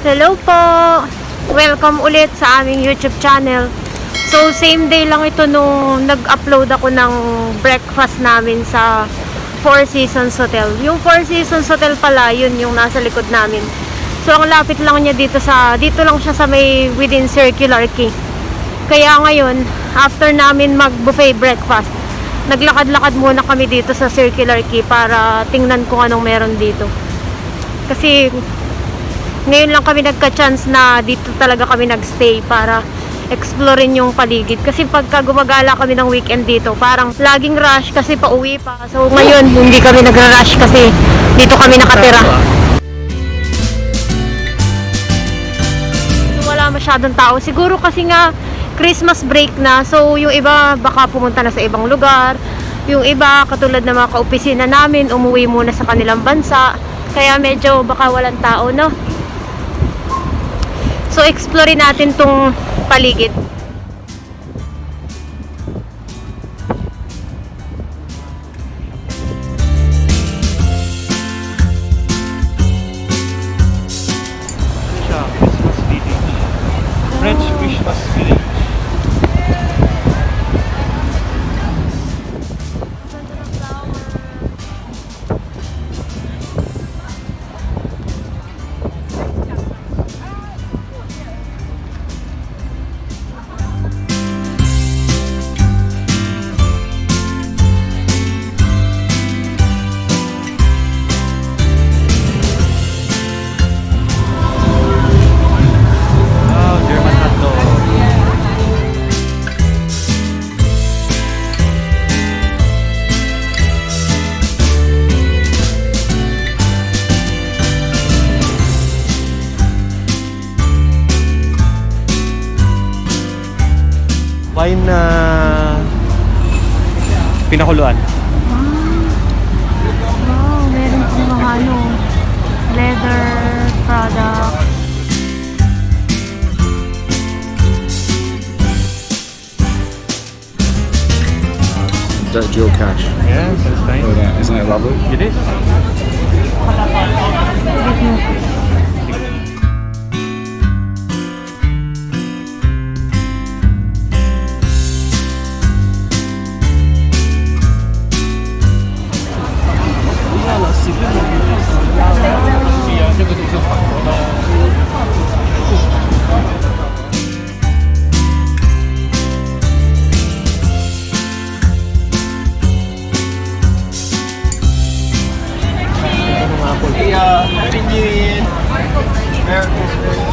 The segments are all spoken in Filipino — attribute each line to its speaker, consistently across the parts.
Speaker 1: Hello po! Welcome ulit sa aming YouTube channel. So, same day lang ito nung nag-upload ako ng breakfast namin sa Four Seasons Hotel. Yung Four Seasons Hotel pala, yun yung nasa likod namin. So, ang lapit lang niya dito lang siya sa may within Circular Quay. Kaya ngayon, after namin mag-buffet breakfast, naglakad-lakad muna kami dito sa Circular Quay para tingnan kung anong meron dito. Kasi ngayon lang kami nagka-chance na dito talaga kami nagstay para explorein yung paligid. Kasi pagka gumagala kami ng weekend dito, parang laging rush kasi pauwi pa. So ngayon, hindi kami nagra-rush kasi dito kami nakatira. Wala masyadong tao. Siguro kasi nga Christmas break na. So yung iba baka pumunta na sa ibang lugar. Yung iba, katulad ng mga kaopisina namin, umuwi muna sa kanilang bansa. Kaya medyo baka walang tao, no? So, explore natin tong paligid.
Speaker 2: Christmas Village. French Christmas Village. Wine na pinakuluan.
Speaker 1: Wow, meron pong mga leather product.
Speaker 3: That geocache.
Speaker 2: Yes, that's fine.
Speaker 3: Oh, yeah. Isn't that lovely?
Speaker 2: It is.
Speaker 4: Happy New Year. Merry Christmas.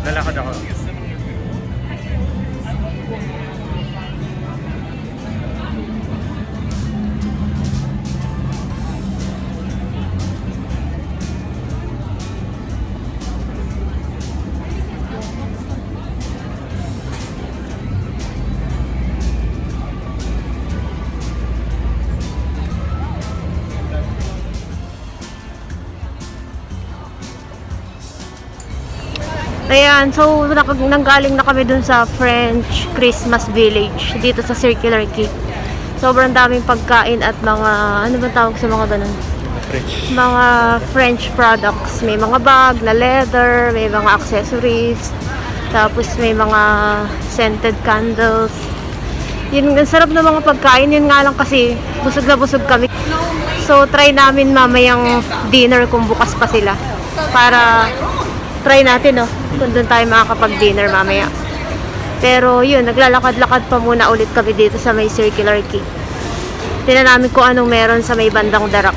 Speaker 2: Lalakad ako.
Speaker 1: Ayan, so nanggaling na kami dun sa French Christmas Village dito sa Circular Quay. Sobrang daming pagkain at mga, ano ba tawag sa mga ganun?
Speaker 2: French.
Speaker 1: Mga French products. May mga bag na leather, may mga accessories, tapos may mga scented candles. Yun, ang sarap ng mga pagkain. Yun nga lang kasi, busog na busog kami. So, try namin mamayang dinner kung bukas pa sila. Para try natin, no? Kung doon tayo makakapag-dinner mamaya. Pero yun, naglalakad-lakad pa muna ulit kami dito sa may Circular Quay. Tingnan namin kung anong meron sa may bandang Darax.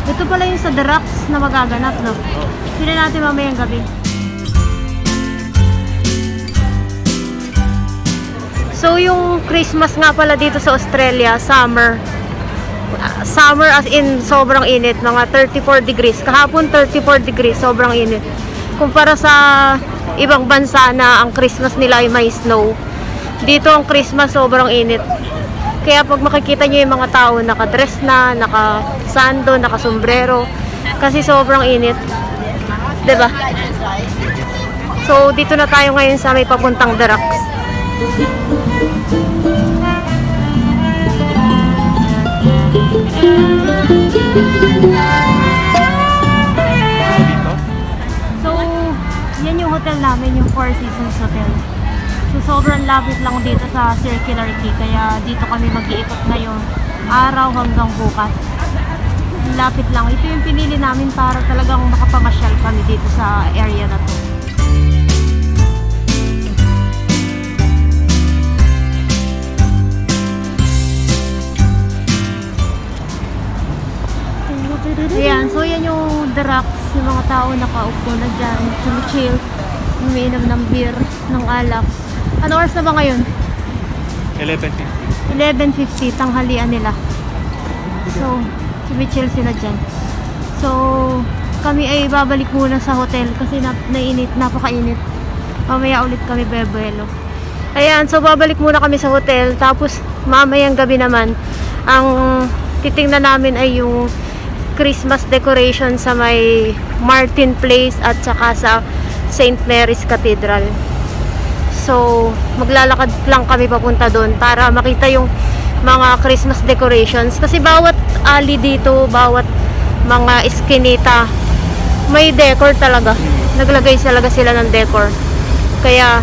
Speaker 1: Ito pa pala yung sa The Rocks na magaganap, no? Sila natin mamayang gabi. So, yung Christmas nga pala dito sa Australia, summer. Summer as in sobrang init, mga 34 degrees. Kahapon 34 degrees, sobrang init. Kumpara sa ibang bansa na ang Christmas nila ay may snow. Dito ang Christmas sobrang init. Kaya pag makikita nyo yung mga tao nakadress na, nakasando, nakasombrero, kasi sobrang init. 'Di ba? So dito na tayo ngayon sa may papuntang The Rocks.
Speaker 2: Dito?
Speaker 1: So, yan yung hotel namin, yung Four Seasons Hotel. So, sobrang lapit lang dito sa Circular Quay. Kaya dito kami mag-iikot ngayong araw hanggang bukas. Lapit lang. Ito yung pinili namin para talagang makapamasyal kami dito sa area na to. Ayan, so yan yung The Rocks, yung mga tao nakaupo na dyan, chill, umiinom ng beer, ng alak. Ano oras na ba ngayon?
Speaker 2: 11:50.
Speaker 1: 11:50, tanghalian nila. So, chill sila dyan. So, kami ay babalik muna sa hotel kasi nainit, napakainit. Mamaya ulit kami bebuelo. Ayan, so babalik muna kami sa hotel. Tapos, mamayang gabi naman, ang titingnan namin ay yung Christmas decoration sa may Martin Place at saka sa St. Mary's Cathedral. So, maglalakad lang kami papunta doon para makita yung mga Christmas decorations. Kasi bawat alley dito, bawat mga eskinita, may decor talaga. Naglagay talaga sila ng decor. Kaya,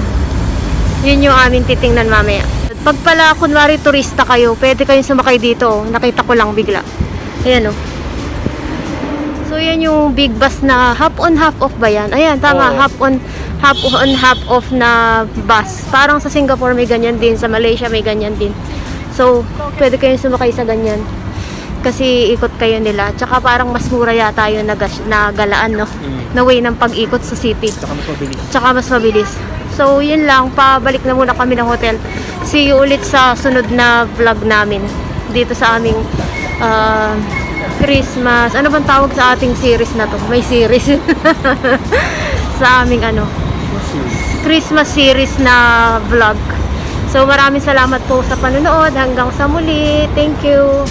Speaker 1: yun yung aming titingnan mamaya. Pag pala, kunwari turista kayo, pwede kayong sumakay dito. Nakita ko lang bigla. Ayan o. So, yan yung big bus na half on, half off ba yan? Ayan, tama.
Speaker 2: Oo.
Speaker 1: Half on, half off na bus. Parang sa Singapore may ganyan din. Sa Malaysia may ganyan din. So, pwede kayong sumakay sa ganyan. Kasi ikot kayo nila. Tsaka parang mas mura yata yun na galaan, no? Na way ng pag-ikot sa city.
Speaker 2: Saka mas mabilis.
Speaker 1: Tsaka mas mabilis. So, yun lang. Pabalik na muna kami ng hotel. See you ulit sa sunod na vlog namin. Dito sa aming Christmas. Ano bang tawag sa ating series na to? May series. Sa aming Christmas series na vlog. So, maraming salamat po sa panonood. Hanggang sa muli. Thank you.